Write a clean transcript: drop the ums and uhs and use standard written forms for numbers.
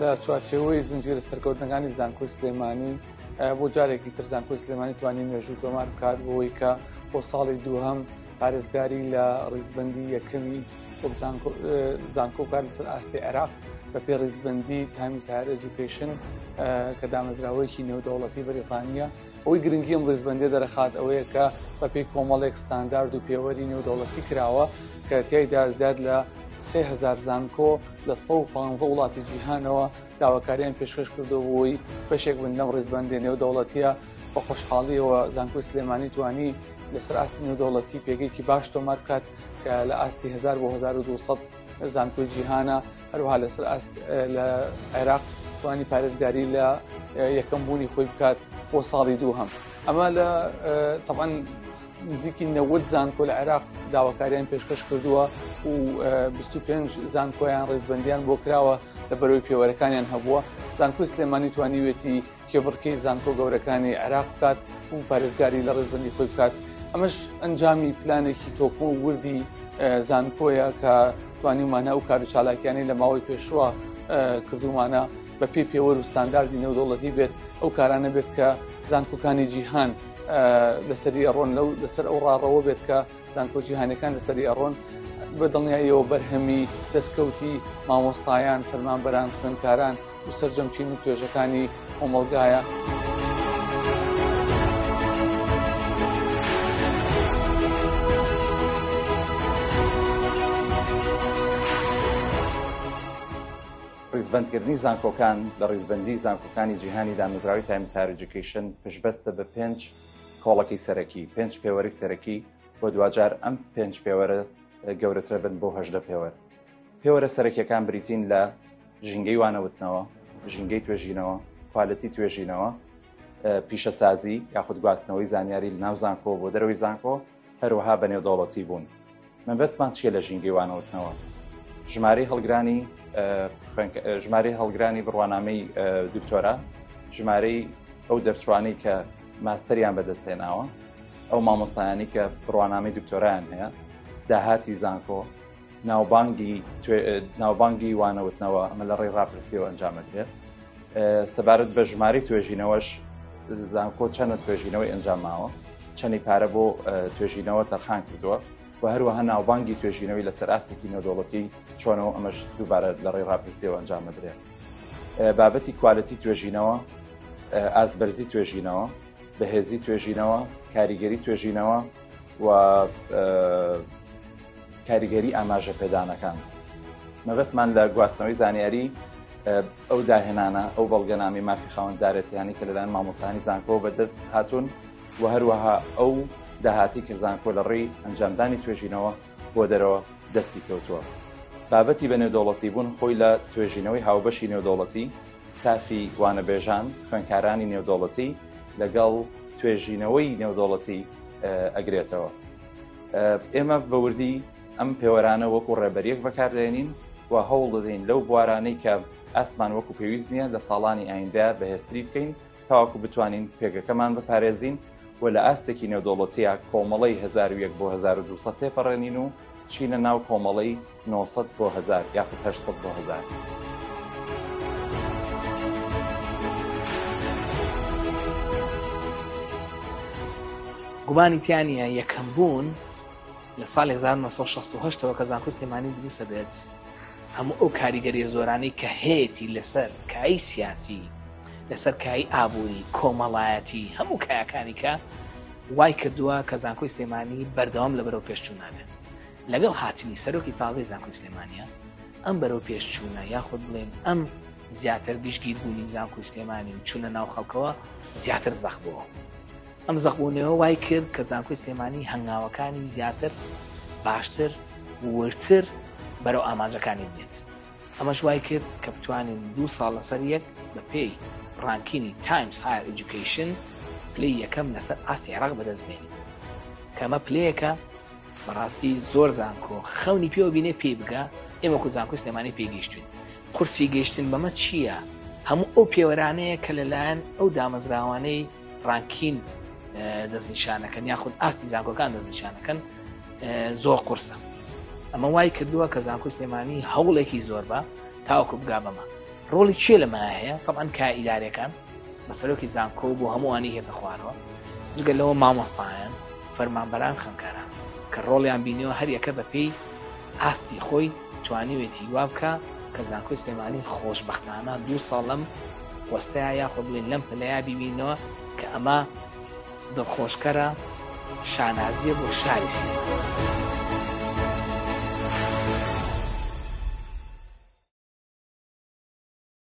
لە چوارچێوەی زنجیرە سەرکەوتنەکانی زانکۆی سلێمانی بۆ جارێکی تر زانکۆی سلێمانی توانی نوێژوو تۆمار بکات بۆەوەی کە بۆ ساڵی دووهەم پارێزگاری لە ڕیزبەندی یەکەمی زانکۆ بکات لەسەر ئاستی عێراق بە پێ ڕیزبەندی تایمز هایر ئەجوکیشن کە دامەزراوەیەکی نێودەوڵەتی بەریتانیا. ئەوەی گرنگی ئەم ڕیزبەندێ دەرەخات ئەوەیە کە بە پێی کۆمەڵێک ستاندارد و پێوەری نێودەوڵەتی کراوە کە تیایدا زیاد لە 3000 زانکۆ لە 115 وڵاتی جیهانەوە داواکاریان پێشکەش کردو بۆی بەشێک بن لەم ڕیزبەندێ نێودەوڵەتیە. بە خۆشحاڵیەوە زانکۆی سلێمانی توانی لەسەر ئاستی نێودەوڵەتی پێگەیەکی باش تۆمار بکات کە لە ئاستی 1000 بۆ 1200 زانکۆی جیهانە، هەروەها لەسەر لە عێراق توانی پارێزگاری لە یەکەم بوونی خۆی بکات بۆ ساڵی دووهەم. ئەمە لە طبعاً نزیکی 90 زانکۆ لە عێراق داواکاریان پێشکەش کردووە و 25 زانکۆیان ڕێزبەندیان بۆ کراوە لە بەرەوەی پێوەرەکانیان هەبووە. زانکۆی سلێمانی توانیوێتی کێبڕکەی زانکۆ گەورەکانی عێراق بکات و پارێزگاری لە ڕێزبەندی خۆی بکات. ئەمەش ئەنجامی پلانێکی تۆپۆ و وردی زانکۆیە کە توانیمانە و کار و چالاکیانی لە ماوەی پێشوە کردومانە بە پێی پێوەر و ستانداردی نێودەوڵەتی بێت ئەو کارانە بێت کە زانکۆکانی جیهان لەسەری ئەڕۆن لەسەر ئەو ڕاڕەوە بێت کە زانکۆ جیهانەکان لەسەری ئەڕۆن بە دڵنیاییەوە بەرهەمی دەستکەوتی مامۆستایان، فەرمانبەران، خوێندکاران و سەرجەمچین و توێژەکانی کۆمەڵگایە. ڕیزبەندکردنی زانکۆکان لە ڕیزبەندی زانکۆکانی جیهانی دامەزراوی تایمز هایر ئەجوکیشن پشبەستە بە 5 کۆڵەکی سەرەکی، 5 پێوەری سەرەکی بۆ دوجار ئەم 5 پێوەرە گەورەترە بن بۆ 18 پێوەر. پێوەرە سەرەکیەکان بریتین لە ژینگەی وانەوتنەوە، ژینگەی توێژینەوە، کوالەتی توێژینەوە، پیشەسازی یاخود گواستنەوەی زانیاری لە ناو زانکۆ بۆ دەرەوەی زانکۆ، هەروەها بە نێودەوڵەتی بوون. مەبەستمان چیە لە ژینگەی وانەوتنەوە؟ ژمارەی هەڵگرانی بڕوانامەی دکتۆرا، ژمارەی ئەو دەرچوانەی کە ماستەریان بەدەستێناوە، ئەو مامۆستایانی کە بڕوانامەی دکتۆرایان هەیە، داهاتی زانکۆ، ناوبانگی وانەوتنەوە ئەمە لە ڕێی ڕاپرسیەوە ئەنجامەدرێت. سەبارەت بە ژمارەی توێژینەوەش زانکۆ چەندە توێژینەوەی ئەنجاماوە، چەندی پارە بۆ توێژینەوە تەرخان کردووە و هەروەها ناوبانگی توێژینەوەی لەسەر ئاستێکی نێودەوڵەتی چۆنەوە ئەمەش دووبارە لە ڕێی ڕاپرسیەوە ئەنجامەدرێت. بابەتی کوالەتی توێژینەوە، ئازبەرزی توێژینەوە، بەهێزی توێژینەوە، کاریگەری توێژینەوە و کاریگەری ئاماژە پێدانەکان. مەبەستمان لە گواستنەوەی زانیاری ئەو داهێنانە، ئەو بەڵگەنامی مافی خاوەنددارەتیانی کە لەلایەن مامۆستایانی زانکۆ بەدەست هاتوون و هەروەها ئەو داهاتی کە زانکۆ لە ڕێی ئەنجامدانی توێژینەوە بۆ دەرەوە دەستی کەوتووە. بابەتی بە نێودەوڵەتی بوون خۆی لە توێژینەوەی هاوبەشی نێودەوڵەتی، ستافی وانەبێژان، خوێندکارانی نێودەوڵەتی لەگەڵ توێژینەوەی نێودەوڵەتی ئەگرێتەوە. ئێمە بەوردی ئەم پێوەرانە وەکو ڕێبەریەک بەکاردێنین و هەوڵ دەدەین لەو بوارانەی کە ئاستمان وەکو پێویست نییە لە ساڵانی ئایندا بەهێزتری بکەین تاوەکو بتوانین پێگەکەمان بپارێزین و لە ئاستێکی نێودەوڵەتیە کۆمەڵەی 1001 بۆ 1200 تێپەڕێنین و چینە ناو کۆمەڵەی 900 بۆ 1000 یاخود 800 بۆ 1000. گومانی تیانە یەکەم بوون لە ساڵی 1968ەوە کە زانکۆی سلێمانی دروستە بێت هەموو ئەو کاریگەری زۆرانەی کە هەیەی لەسەر کایی سیاسی، لەسەر کایی ئابووری، کۆمەڵایەتی، هەموو کایەکانی کە وای کردووە کە زانکۆی سلێمانی بەردەوام لە بەرەو پێشچوونانێ. لەگەڵ هاتنی سەرۆکی تازەی زانکۆی سلێمانیە ئەم بەرەو پێشچوونە یاخود بڵێن ئەم زیاتر گشتگیربوونی زانکۆی سلێمانی و چوونە ناو خەڵکەوە زیاتر زەخ بووە. ئەم زەخبوونەوە وای کرد کە زانکۆی سلێمانی هەنگاوەکانی زیاتر باشتر ورتر بەرەو ئاماژەکانی بێت. ئەمەش وای کرد کە بتوانین 2 ساڵ لەسەر یەک بە پێی ڕانکینی تایمز هایر ئەجوکیشن پلەی یەکەم لەسەر ئاستی عێراق بەدەست بێنین. کەمە پلەیەکە بەڕاستی زۆر زانکۆ خەونی پێوە بینێ پێی بگە ئێمە کو زانکۆی سلێمانی پێگەیشتوین. قورسی گەیشتن بەمە چییە؟ هەموو ئەو پێوەرانەیە کە لەلایەن ئەو دامەزراوانەی ڕانکین دەستنیشانەکەن یاخود ئاستی زانکۆکان دەستنیشانەکەن زۆر قورسە. ئەمە وای کردووە کە زانکۆی سلێمانی هەوڵێکی زۆر بە تاوەکو بگا بەمە ڕۆڵی چێ لەمە هەیە طبعاً کا ئیدارەکان بەسەرۆکی زانکۆ بۆ هەمووانی هێتە خوارەوە جگە لەوە مامۆستایان فەرمانبەران خوێندکاران کە ڕۆڵیان بینیەوە هەر یەکە بەپێی ئاستی خۆی توانیوێتی وا بکە کە زانکۆی سلێمانی خۆشبەختانە 2 ساڵ لەم وەستەیە یاخۆ بڵێن لەم پلەیە ببینەوە کە ئەمە دڵخۆشکەرە شانازیە بۆ شاری سلێمانی.